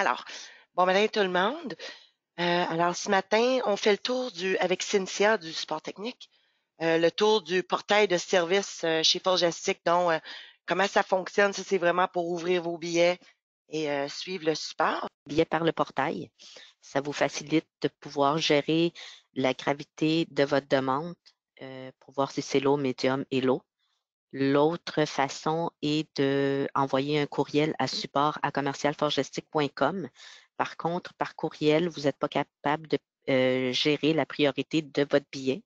Alors, bon matin tout le monde. Alors, ce matin, on fait le tour avec Cynthia du support technique, le tour du portail de service chez Forgestic, donc comment ça fonctionne. Ça, c'est vraiment pour ouvrir vos billets et suivre le support. Billets par le portail. Ça vous facilite de pouvoir gérer la gravité de votre demande pour voir si c'est low, médium et low. L'autre façon est d'envoyer un courriel à support@commercialforgestic.com. Par contre, par courriel, vous n'êtes pas capable de gérer la priorité de votre billet.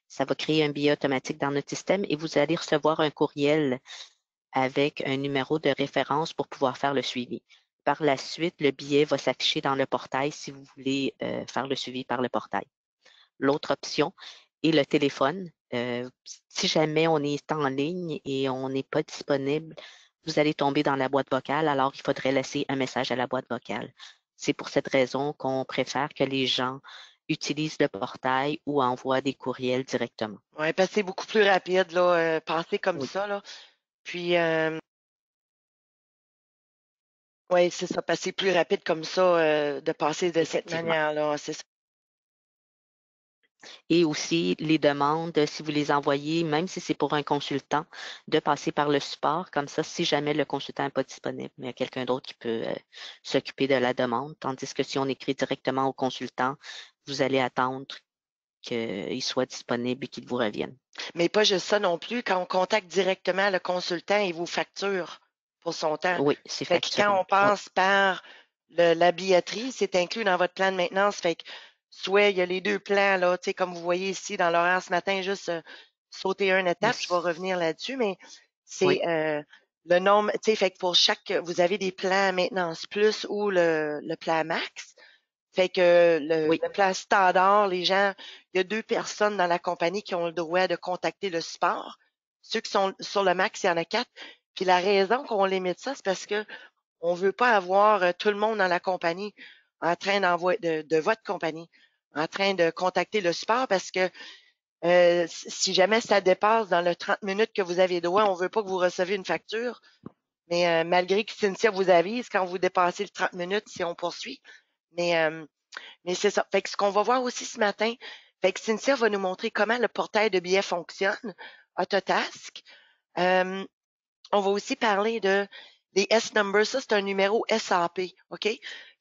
Ça va créer un billet automatique dans notre système et vous allez recevoir un courriel avec un numéro de référence pour pouvoir faire le suivi. Par la suite, le billet va s'afficher dans le portail si vous voulez faire le suivi par le portail. L'autre option est le téléphone. Si jamais on est en ligne et on n'est pas disponible, vous allez tomber dans la boîte vocale, alors il faudrait laisser un message à la boîte vocale. C'est pour cette raison qu'on préfère que les gens utilisent le portail ou envoient des courriels directement. Ouais, parce que c'est beaucoup plus rapide, là, penser comme Oui, ça, là. Puis, oui, c'est ça, parce que c'est plus rapide comme ça, de passer de cette effectivement. manière-là, c'est ça. Et aussi les demandes, si vous les envoyez, même si c'est pour un consultant, de passer par le support. Comme ça, si jamais le consultant n'est pas disponible, il y a quelqu'un d'autre qui peut s'occuper de la demande. Tandis que si on écrit directement au consultant, vous allez attendre qu'il soit disponible et qu'il vous revienne. Mais pas juste ça non plus. Quand on contacte directement le consultant, il vous facture pour son temps. Oui, c'est Fait que quand facturé. on Oui, passe par la billetterie, c'est inclus dans votre plan de maintenance. Fait que soit il y a les deux plans, là, tu sais, comme vous voyez ici dans l'horaire ce matin, juste sauter une étape, je vais revenir là-dessus, mais oui, c'est le nombre, tu sais, fait que pour chaque, vous avez des plans maintenance plus ou le plan max. Fait que oui. le plan standard, les gens, il y a deux personnes dans la compagnie qui ont le droit de contacter le support. Ceux qui sont sur le max, il y en a quatre. Puis la raison qu'on limite ça, c'est parce que on veut pas avoir tout le monde dans la compagnie en train d'envoyer de votre compagnie en train de contacter le support parce que si jamais ça dépasse dans le 30 minutes que vous avez droit, on veut pas que vous recevez une facture. Mais malgré que Cynthia vous avise quand vous dépassez le 30 minutes si on poursuit. Mais mais c'est ça. Fait que ce qu'on va voir aussi ce matin, fait que Cynthia va nous montrer comment le portail de billets fonctionne, Autotask. Euh, on va aussi parler des S-numbers. Ça, c'est un numéro SAP, OK?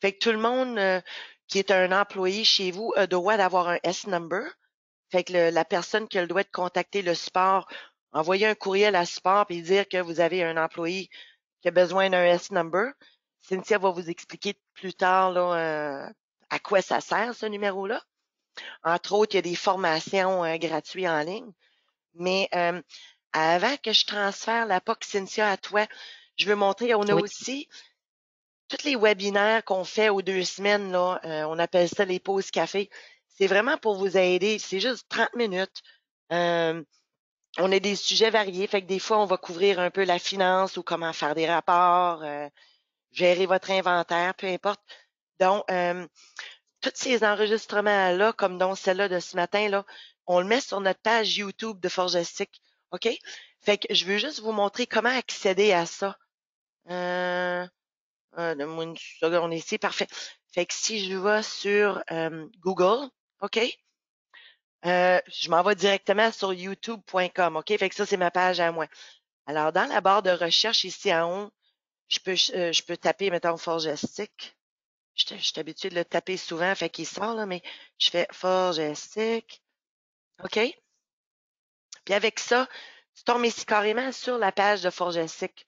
Fait que tout le monde qui est un employé chez vous a droit d'avoir un S-number. Fait que la personne qui a le droit de contacter le support, envoyer un courriel à support et dire que vous avez un employé qui a besoin d'un S-number. Cynthia va vous expliquer plus tard là, à quoi ça sert, ce numéro-là. Entre autres, il y a des formations gratuites en ligne. Mais avant que je transfère la POC Cynthia à toi, je veux montrer, on a Oui. aussi tous les webinaires qu'on fait aux 2 semaines, là, on appelle ça les pauses café. C'est vraiment pour vous aider. C'est juste 30 minutes. Euh, on a des sujets variés. Fait que des fois, on va couvrir un peu la finance ou comment faire des rapports, gérer votre inventaire, peu importe. Donc, tous ces enregistrements-là, comme dont celle-là de ce matin, là, on le met sur notre page YouTube de Forgestic. OK? Fait que je veux juste vous montrer comment accéder à ça. Euh, donne-moi une seconde ici. Parfait. Fait que si je vais sur Google, OK? Je m'en vais directement sur youtube.com. OK? Fait que ça, c'est ma page à moi. Alors, dans la barre de recherche ici en haut, je peux taper, mettons, Forgestic. Je suis habituée de le taper souvent, fait qu'il sort, là, mais je fais Forgestic. OK? Puis avec ça, tu tombes ici carrément sur la page de Forgestic.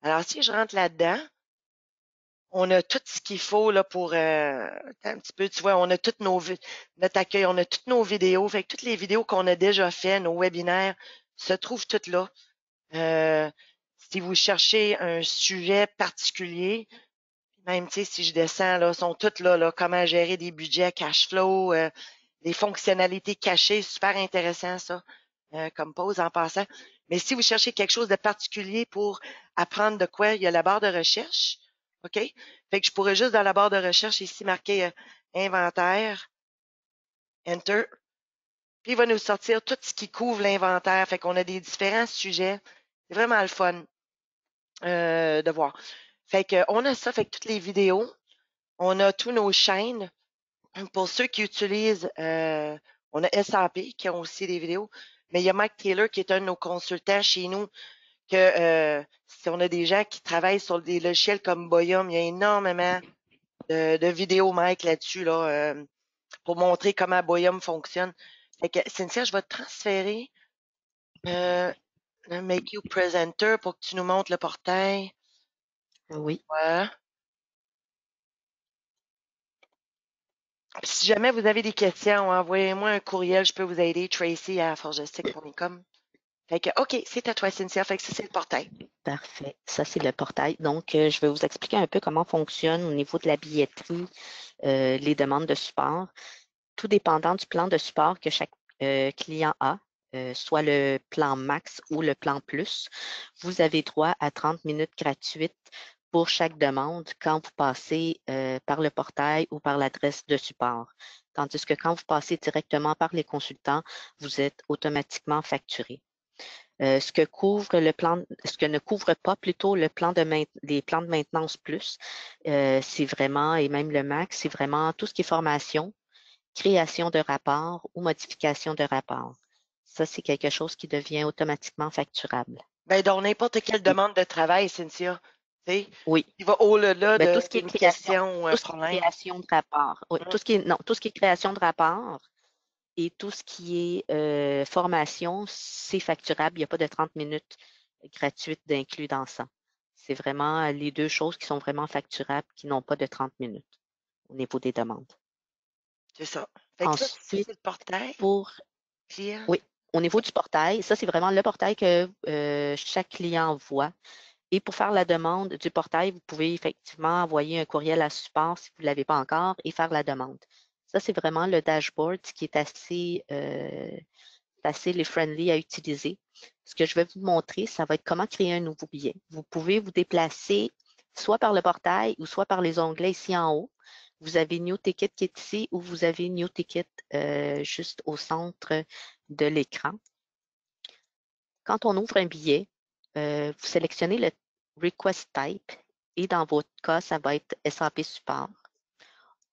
Alors, si je rentre là-dedans, on a tout ce qu'il faut là, pour un petit peu, tu vois, on a toutes notre accueil, on a toutes nos vidéos. Fait que toutes les vidéos qu'on a déjà faites, nos webinaires, se trouvent toutes là. Euh, si vous cherchez un sujet particulier, même, tu sais, si je descends, là, sont toutes là, là, comment gérer des budgets, cash flow, les fonctionnalités cachées, super intéressant, ça, comme pause en passant. Mais si vous cherchez quelque chose de particulier pour apprendre de quoi, il y a la barre de recherche. OK? Fait que je pourrais juste dans la barre de recherche ici marquer inventaire, enter. Puis il va nous sortir tout ce qui couvre l'inventaire. Fait qu'on a des différents sujets. C'est vraiment le fun de voir. Fait que on a ça, fait que toutes les vidéos. On a tous nos chaînes. Pour ceux qui utilisent, on a SAP qui ont aussi des vidéos, mais il y a Mike Taylor qui est un de nos consultants chez nous, que si on a des gens qui travaillent sur des logiciels comme Boyum, il y a énormément de vidéos, Mike, là-dessus, là, pour montrer comment Boyum fonctionne. Fait que, Cynthia, je vais te transférer le Make You Presenter pour que tu nous montres le portail. Oui. Voilà. Puis si jamais vous avez des questions, envoyez-moi un courriel, je peux vous aider, tracy@forgestic.com. Fait que, OK, c'est à toi, Cynthia. Fait que ça, c'est le portail. Parfait. Ça, c'est le portail. Donc, je vais vous expliquer un peu comment fonctionne au niveau de la billetterie, les demandes de support. Tout dépendant du plan de support que chaque client a, soit le plan max ou le plan plus, vous avez droit à 30 minutes gratuites pour chaque demande quand vous passez par le portail ou par l'adresse de support. Tandis que quand vous passez directement par les consultants, vous êtes automatiquement facturé. Ce que ne couvre pas plutôt les plans de maintenance plus, c'est vraiment, et même le max, c'est vraiment tout ce qui est formation, création de rapport ou modification de rapport. Ça, c'est quelque chose qui devient automatiquement facturable. Ben, dans n'importe quelle Et demande de travail, Cynthia. Tu sais, oui, il va au-delà ben, tout ce qui est d'une question ou un tout ce qui est problème. création de rapport, oui, Mm. tout ce qui est création de rapport et tout ce qui est formation, c'est facturable. Il n'y a pas de 30 minutes gratuites d'inclus dans ça. C'est vraiment les deux choses qui sont vraiment facturables, qui n'ont pas de 30 minutes au niveau des demandes. C'est ça. Fait que ça, Ensuite, c'est le portail pour client. Oui, au niveau du portail, ça, c'est vraiment le portail que chaque client voit. Et pour faire la demande du portail, vous pouvez effectivement envoyer un courriel à support si vous ne l'avez pas encore et faire la demande. Ça, c'est vraiment le dashboard qui est assez les friendly à utiliser. Ce que je vais vous montrer, ça va être comment créer un nouveau billet. Vous pouvez vous déplacer soit par le portail ou soit par les onglets ici en haut. Vous avez New Ticket qui est ici ou vous avez New Ticket juste au centre de l'écran. Quand on ouvre un billet, vous sélectionnez le Request Type et dans votre cas, ça va être SAP Support.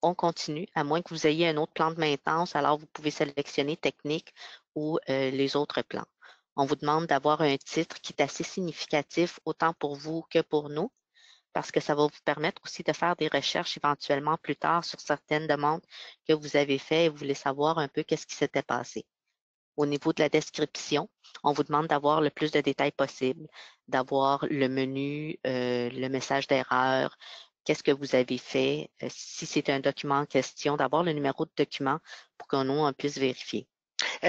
On continue, à moins que vous ayez un autre plan de maintenance, alors vous pouvez sélectionner Technique ou les autres plans. On vous demande d'avoir un titre qui est assez significatif, autant pour vous que pour nous, parce que ça va vous permettre aussi de faire des recherches éventuellement plus tard sur certaines demandes que vous avez faites et vous voulez savoir un peu qu'est-ce qui s'était passé. Au niveau de la description, on vous demande d'avoir le plus de détails possible, d'avoir le menu, le message d'erreur, qu'est-ce que vous avez fait, si c'est un document en question, d'avoir le numéro de document pour que nous, on puisse vérifier.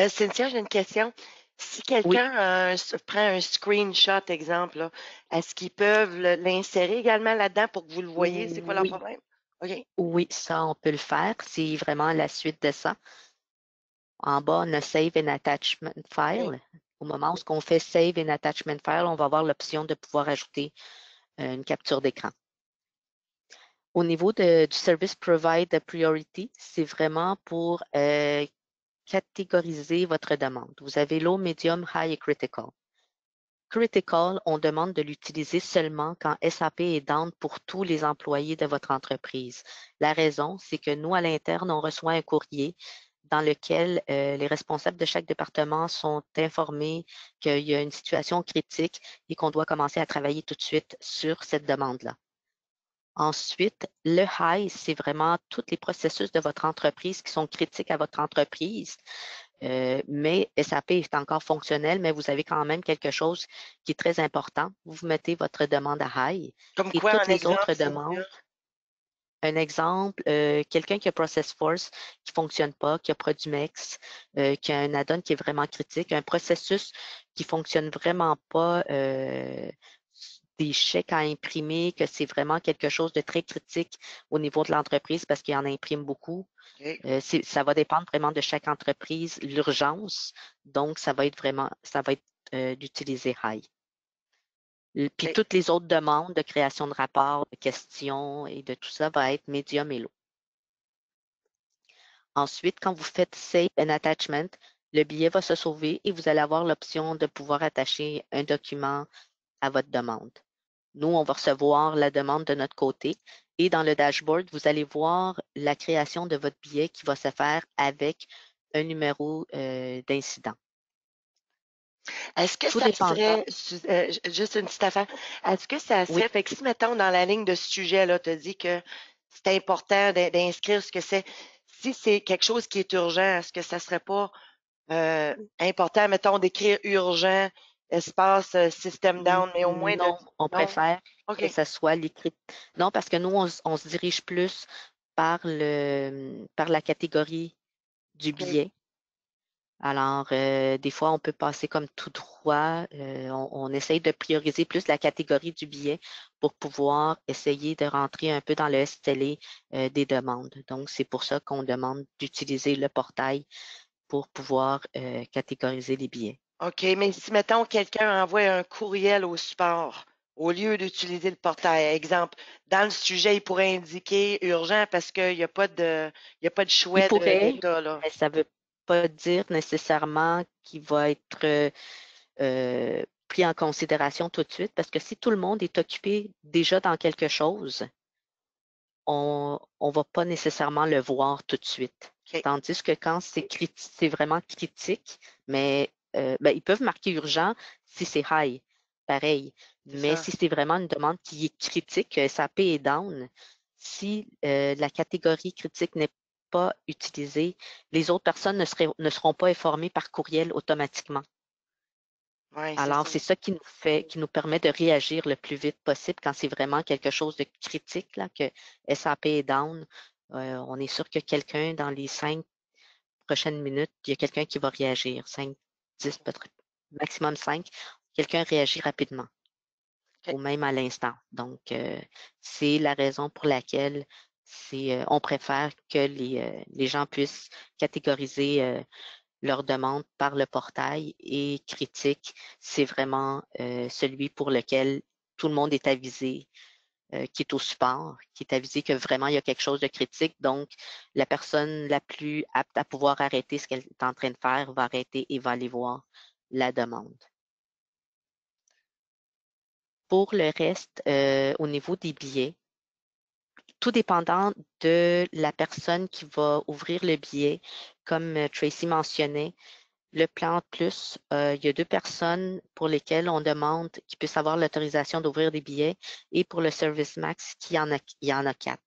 Cynthia, j'ai une question. Si Oui, quelqu'un prend un screenshot, exemple, là, est-ce qu'ils peuvent l'insérer également là-dedans pour que vous le voyez? C'est quoi leur oui, problème? OK. oui, ça, on peut le faire. C'est vraiment la suite de ça. En bas, on a Save and Attachment OK. File. Au moment où on fait Save and Attachment File, on va avoir l'option de pouvoir ajouter une capture d'écran. Au niveau du Service Provide Priority, c'est vraiment pour catégoriser votre demande. Vous avez low, medium, high et critical. Critical, on demande de l'utiliser seulement quand SAP est down pour tous les employés de votre entreprise. La raison, c'est que nous, à l'interne, on reçoit un courrier dans lequel les responsables de chaque département sont informés qu'il y a une situation critique et qu'on doit commencer à travailler tout de suite sur cette demande-là. Ensuite, le high, c'est vraiment tous les processus de votre entreprise qui sont critiques à votre entreprise. Mais SAP est encore fonctionnel, mais vous avez quand même quelque chose qui est très important. Vous mettez votre demande à high Comme et quoi, toutes un les exemple, autres Cynthia? demandes. Un exemple, quelqu'un qui a ProcessForce qui ne fonctionne pas, qui a ProduMex, qui a un add-on qui est vraiment critique, un processus qui ne fonctionne vraiment pas, des chèques à imprimer, que c'est vraiment quelque chose de très critique au niveau de l'entreprise parce qu'il en imprime beaucoup. OK. Ça va dépendre vraiment de chaque entreprise, l'urgence. Donc, ça va être d'utiliser High. Puis OK. toutes les autres demandes de création de rapports, de questions et de tout ça va être Medium et Low. Ensuite, quand vous faites Save and Attachment, le billet va se sauver et vous allez avoir l'option de pouvoir attacher un document à votre demande. Nous, on va recevoir la demande de notre côté Et dans le dashboard, vous allez voir la création de votre billet qui va se faire avec un numéro d'incident. Est-ce que Tout ça dépendant. serait, juste une petite affaire, est-ce que ça Oui, serait, fait que si, mettons, dans la ligne de ce sujet-là, tu as dit que c'est important d'inscrire ce que c'est, si c'est quelque chose qui est urgent, est-ce que ça serait pas important, mettons, d'écrire urgent, espace, system down, mais au moins de... non, on Non? préfère que OK. ça soit l'écrit. Non, parce que nous, on se dirige plus par la catégorie du OK. billet. Alors, des fois, on peut passer comme tout droit. On essaye de prioriser plus la catégorie du billet pour pouvoir essayer de rentrer un peu dans le SLA des demandes. Donc, c'est pour ça qu'on demande d'utiliser le portail pour pouvoir catégoriser les billets. OK, mais si, mettons, quelqu'un envoie un courriel au support, au lieu d'utiliser le portail, exemple, dans le sujet, il pourrait indiquer urgent parce qu'il n'y a pas il y a pas de Il choix pourrait, d'état, là. mais ça ne veut pas dire nécessairement qu'il va être pris en considération tout de suite, parce que si tout le monde est occupé déjà dans quelque chose, on ne va pas nécessairement le voir tout de suite. OK, Tandis que quand c'est vraiment critique, mais ben, ils peuvent marquer urgent si c'est high, pareil. c'est Mais ça. si c'est vraiment une demande qui est critique, que SAP est down, si la catégorie critique n'est pas utilisée, les autres personnes ne seront pas informées par courriel automatiquement. Oui, c'est Alors, ça. c'est ça qui nous permet de réagir le plus vite possible quand c'est vraiment quelque chose de critique, là, que SAP est down. On est sûr que quelqu'un, dans les 5 prochaines minutes, il y a quelqu'un qui va réagir. 5, 10, peut-être maximum 5. Quelqu'un réagit rapidement OK. ou même à l'instant. Donc, c'est la raison pour laquelle on préfère que les gens puissent catégoriser leur demande par le portail et critique, c'est vraiment celui pour lequel tout le monde est avisé, qui est au support, qui est avisé que vraiment il y a quelque chose de critique. Donc, la personne la plus apte à pouvoir arrêter ce qu'elle est en train de faire va arrêter et va aller voir la demande. Pour le reste, au niveau des billets, tout dépendant de la personne qui va ouvrir le billet, comme Tracy mentionnait, le plan plus, il y a 2 personnes pour lesquelles on demande qu'ils puissent avoir l'autorisation d'ouvrir des billets et pour le Service Max, il y en a 4.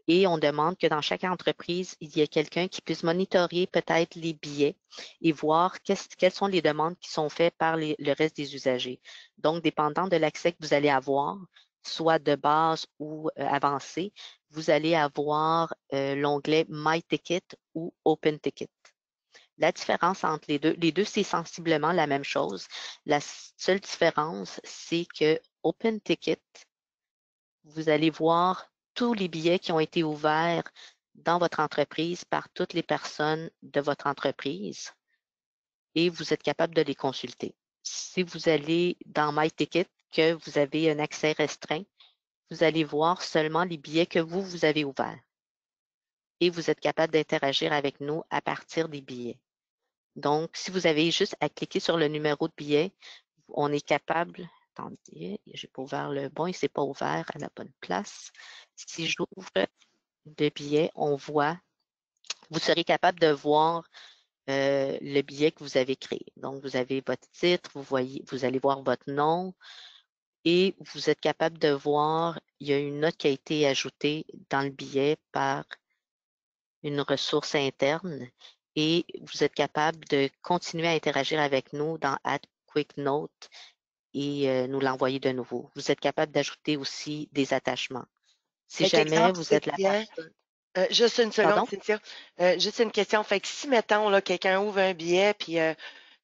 Et on demande que dans chaque entreprise, il y ait quelqu'un qui puisse monitorer peut-être les billets et voir quelles sont les demandes qui sont faites par le reste des usagers. Donc, dépendant de l'accès que vous allez avoir, soit de base ou avancé, vous allez avoir l'onglet My Ticket ou Open Ticket. La différence entre les deux, c'est sensiblement la même chose. La seule différence, c'est que Open Ticket, vous allez voir tous les billets qui ont été ouverts dans votre entreprise par toutes les personnes de votre entreprise et vous êtes capable de les consulter. Si vous allez dans My Ticket, que vous avez un accès restreint, vous allez voir seulement les billets que vous avez ouverts et vous êtes capable d'interagir avec nous à partir des billets. Donc, si vous avez juste à cliquer sur le numéro de billet, on est capable. Attendez, j'ai pas ouvert le bon, il ne s'est pas ouvert à la bonne place. Si j'ouvre le billet, on voit, vous serez capable de voir le billet que vous avez créé. Donc, vous avez votre titre, vous allez voir votre nom et vous êtes capable de voir, il y a une note qui a été ajoutée dans le billet par une ressource interne et vous êtes capable de continuer à interagir avec nous dans Add Quick Note et nous l'envoyer de nouveau. Vous êtes capable d'ajouter aussi des attachements. Si Fait jamais qu'exemple, vous êtes la Cynthia, personne, juste une seconde, pardon? Cynthia, juste une question. Fait que si, mettons, là, quelqu'un ouvre un billet, puis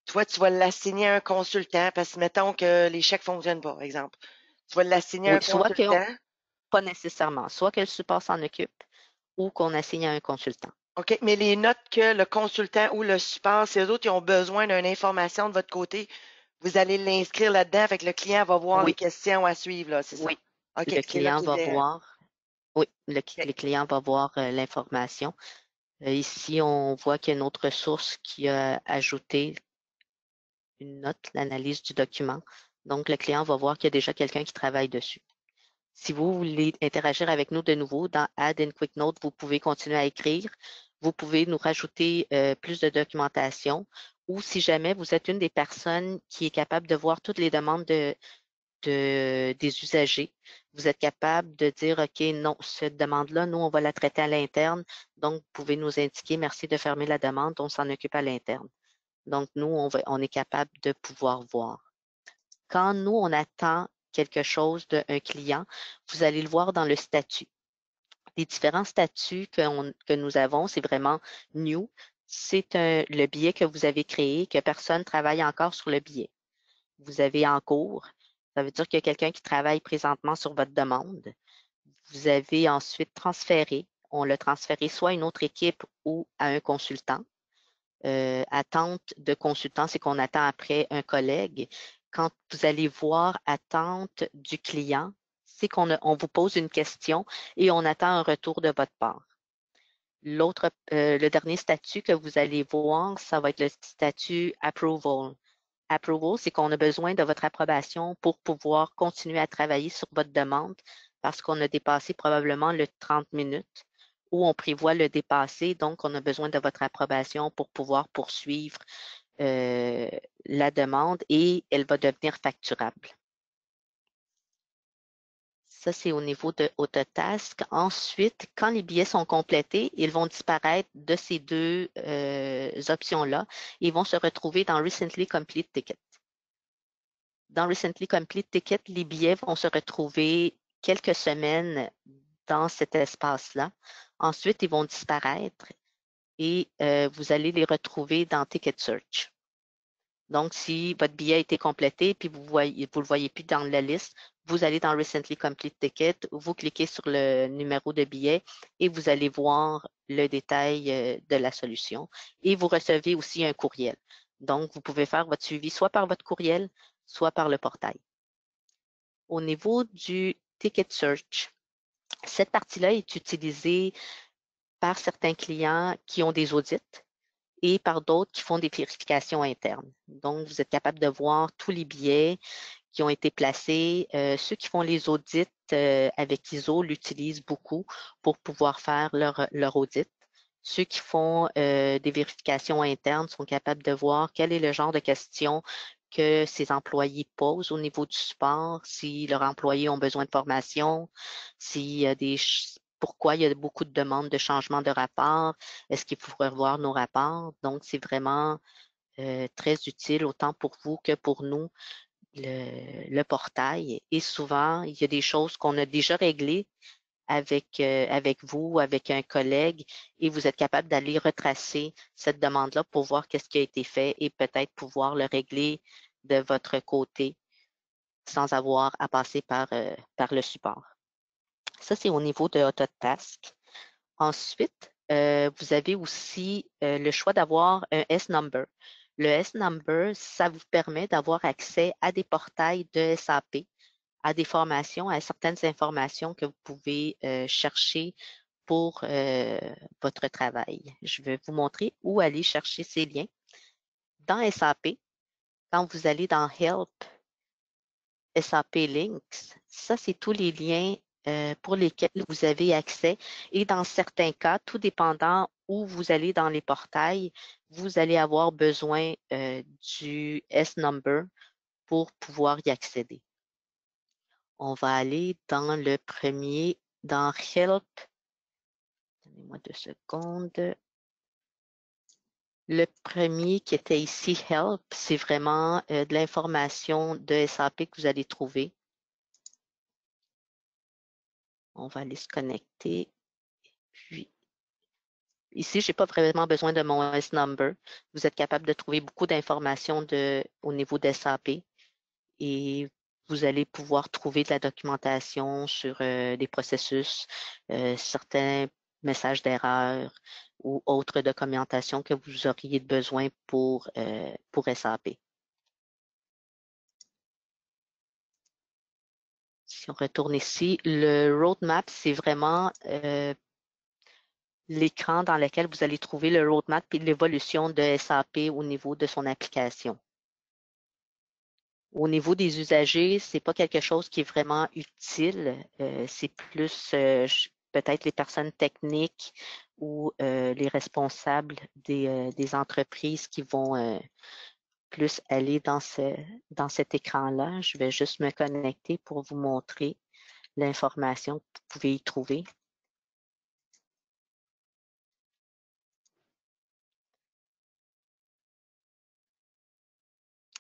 toi, tu vas l'assigner à un consultant, parce que mettons que les chèques ne fonctionnent pas, exemple. Tu vas l'assigner à Oui, un consultant. pas nécessairement, soit que le support s'en occupe ou qu'on assigne à un consultant. OK, mais les notes que le consultant ou le support, si eux autres ils ont besoin d'une information de votre côté, vous allez l'inscrire là-dedans, fait que le client va voir les Oui, questions à suivre, là, c'est ça? oui. OK, Le c'est là client qu'il va voulait. voir, oui, OK. le client va voir l'information. Ici, on voit qu'il y a une autre source qui a ajouté une note, l'analyse du document. Donc, le client va voir qu'il y a déjà quelqu'un qui travaille dessus. Si vous voulez interagir avec nous de nouveau dans Add and Quick Note, vous pouvez continuer à écrire. Vous pouvez nous rajouter plus de documentation ou si jamais vous êtes une des personnes qui est capable de voir toutes les demandes des usagers, vous êtes capable de dire, OK, non, cette demande-là, nous, on va la traiter à l'interne. Donc, vous pouvez nous indiquer, merci de fermer la demande, on s'en occupe à l'interne. Donc, nous, on est capable de pouvoir voir. Quand nous, on attend quelque chose d'un client, vous allez le voir dans le statut. Les différents statuts que nous avons, c'est vraiment new. C'est le billet que vous avez créé, que personne ne travaille encore sur le billet. Vous avez en cours, ça veut dire qu'il y a quelqu'un qui travaille présentement sur votre demande. Vous avez ensuite transféré. On l'a transféré soit à une autre équipe ou à un consultant. Attente de consultant, c'est qu'on attend après un collègue. Quand vous allez voir attente du client, c'est qu'on vous pose une question et on attend un retour de votre part. Le dernier statut que vous allez voir, ça va être le statut Approval. Approval, c'est qu'on a besoin de votre approbation pour pouvoir continuer à travailler sur votre demande parce qu'on a dépassé probablement le 30 minutes ou on prévoit le dépasser. Donc, on a besoin de votre approbation pour pouvoir poursuivre la demande et elle va devenir facturable. Ça, c'est au niveau de Autotask. Ensuite, quand les billets sont complétés, ils vont disparaître de ces deux options-là. Ils vont se retrouver dans Recently Complete Ticket. Dans Recently Complete Ticket, les billets vont se retrouver quelques semaines dans cet espace-là. Ensuite, ils vont disparaître et vous allez les retrouver dans Ticket Search. Donc, si votre billet a été complété puis vous le voyez plus dans la liste, vous allez dans Recently Complete Ticket, vous cliquez sur le numéro de billet et vous allez voir le détail de la solution. Et vous recevez aussi un courriel. Donc, vous pouvez faire votre suivi soit par votre courriel, soit par le portail. Au niveau du Ticket Search, cette partie-là est utilisée par certains clients qui ont des audits et par d'autres qui font des vérifications internes. Donc, vous êtes capable de voir tous les billets qui ont été placés. Ceux qui font les audits avec ISO l'utilisent beaucoup pour pouvoir faire leur audit. Ceux qui font des vérifications internes sont capables de voir quel est le genre de questions que ces employés posent au niveau du support, si leurs employés ont besoin de formation, pourquoi il y a beaucoup de demandes de changement de rapport, est-ce qu'il faut revoir nos rapports? Donc, c'est vraiment très utile autant pour vous que pour nous, le portail. Et souvent, il y a des choses qu'on a déjà réglées avec vous, avec un collègue, et vous êtes capable d'aller retracer cette demande-là pour voir qu'est-ce qui a été fait et peut-être pouvoir le régler de votre côté sans avoir à passer par le support. Ça, c'est au niveau de Autotask. Ensuite, vous avez aussi le choix d'avoir un S-Number. Le S-Number, ça vous permet d'avoir accès à des portails de SAP, à des formations, à certaines informations que vous pouvez chercher pour votre travail. Je vais vous montrer où aller chercher ces liens. Dans SAP, quand vous allez dans Help, SAP Links, ça, c'est tous les liens pour lesquels vous avez accès. Et dans certains cas, tout dépendant où vous allez dans les portails, vous allez avoir besoin du S-Number pour pouvoir y accéder. On va aller dans le premier, dans Help. Donnez-moi 2 secondes. Le premier qui était ici, Help, c'est vraiment de l'information de SAP que vous allez trouver. On va aller se connecter. Puis, ici, je n'ai pas vraiment besoin de mon S-Number. Vous êtes capable de trouver beaucoup d'informations au niveau de SAP et vous allez pouvoir trouver de la documentation sur des processus, certains messages d'erreur ou autres documentations que vous auriez besoin pour SAP. Si on retourne ici, le roadmap, c'est vraiment l'écran dans lequel vous allez trouver le roadmap et l'évolution de SAP au niveau de son application. Au niveau des usagers, c'est pas quelque chose qui est vraiment utile. C'est plus peut-être les personnes techniques ou les responsables des entreprises qui vont plus aller dans cet écran-là. Je vais juste me connecter pour vous montrer l'information que vous pouvez y trouver.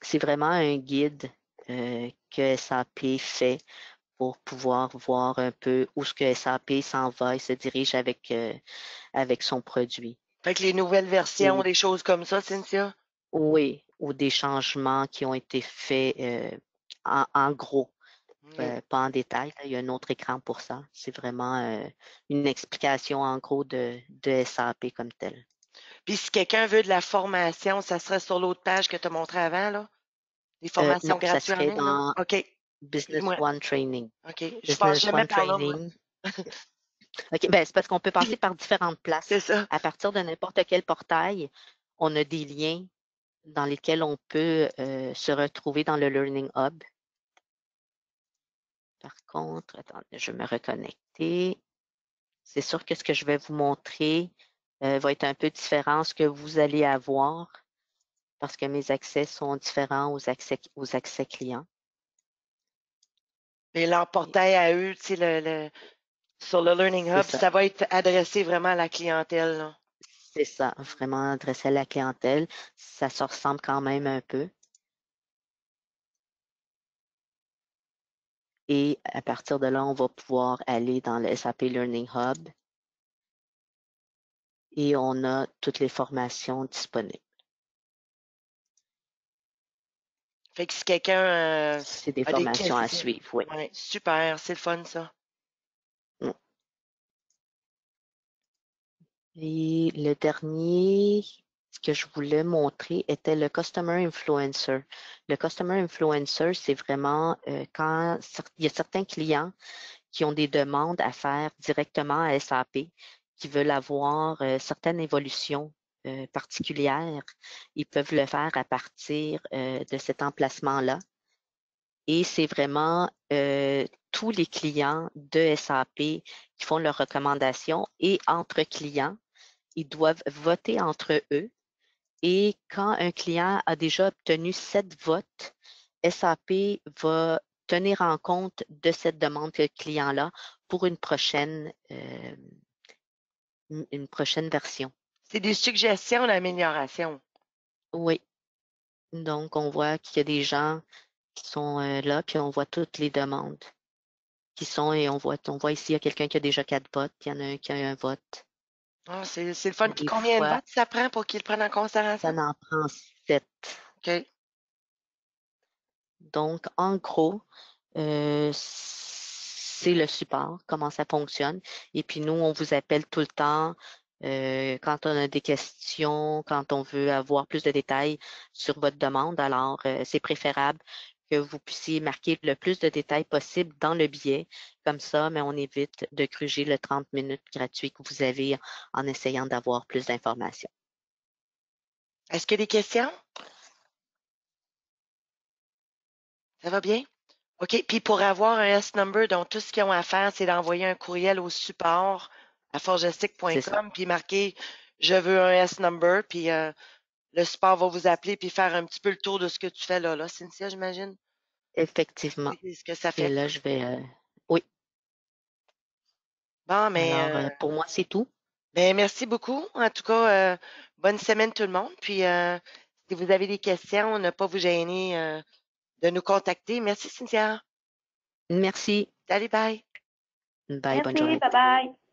C'est vraiment un guide que SAP fait pour pouvoir voir un peu où ce que SAP s'en va et se dirige avec son produit. Fait que les nouvelles versions, Et des choses comme ça, Cynthia? oui, ou des changements qui ont été faits en gros, OK. pas en détail. Là, il y a un autre écran pour ça. C'est vraiment une explication en gros de SAP comme tel. Puis si quelqu'un veut de la formation, ça serait sur l'autre page que tu as montré avant, là? Des Non, formations ça gratuites en serait ligne, non? dans OK. Business Dis-moi. One Training. OK. Je passe Business jamais One par là, moi. Training. OK, ben, c'est parce qu'on peut passer par différentes C'est places. ça. À partir de n'importe quel portail, on a des liens dans lesquels on peut se retrouver dans le Learning Hub. Par contre, attendez, je vais me reconnecter. C'est sûr que ce que je vais vous montrer va être un peu différent de ce que vous allez avoir parce que mes accès sont différents aux accès clients. Mais leur portail à eux, tu sais, sur le Learning C'est Hub, ça. ça va être adressé vraiment à la clientèle, là. C'est ça, vraiment adressé à la clientèle. Ça se ressemble quand même un peu. Et à partir de là, on va pouvoir aller dans le SAP Learning Hub et on a toutes les formations disponibles. Fait que si quelqu'un C'est des a des formations à questions, suivre, oui. ouais, super, c'est le fun, ça. Mm. Et le dernier, ce que je voulais montrer était le Customer Influencer. Le Customer Influencer, c'est vraiment quand il y a certains clients qui ont des demandes à faire directement à SAP, qui veulent avoir certaines évolutions particulières. Ils peuvent le faire à partir de cet emplacement-là. Et c'est vraiment tous les clients de SAP qui font leurs recommandations et entre clients, ils doivent voter entre eux. Et quand un client a déjà obtenu 7 votes, SAP va tenir en compte de cette demande de client-là pour une prochaine version. C'est des suggestions d'amélioration. Oui, donc on voit qu'il y a des gens qui sont là, puis on voit toutes les demandes qui sont, et on voit ici, il y a quelqu'un qui a déjà 4 votes, il y en a un qui a un vote. Ah, c'est le fun. Puis Des combien de fois, votes ça prend pour qu'ils le prennent en ça considération? en prend 7. OK. Donc, en gros, c'est le support, comment ça fonctionne. Et puis nous, on vous appelle tout le temps quand on a des questions, quand on veut avoir plus de détails sur votre demande. Alors, c'est préférable que vous puissiez marquer le plus de détails possible dans le billet. Comme ça, mais on évite de gruger le 30 minutes gratuit que vous avez en essayant d'avoir plus d'informations. Est-ce qu'il y a des questions? Ça va bien? OK. Puis pour avoir un S-Number, donc tout ce qu'ils ont à faire, c'est d'envoyer un courriel au support à C'est ça. forgestic.com, puis marquer je veux un S-Number, puis le support va vous appeler puis faire un petit peu le tour de ce que tu fais là, Cynthia, j'imagine. Effectivement. C'est ce que ça Et fait. là, oui. Bon, Alors, pour moi, c'est tout. mais merci beaucoup. En tout cas, bonne semaine tout le monde. Puis si vous avez des questions, ne pas vous gêner de nous contacter. Merci, Cynthia. Merci. Salut, bye. Bye, bonne Merci, journée. bye bye.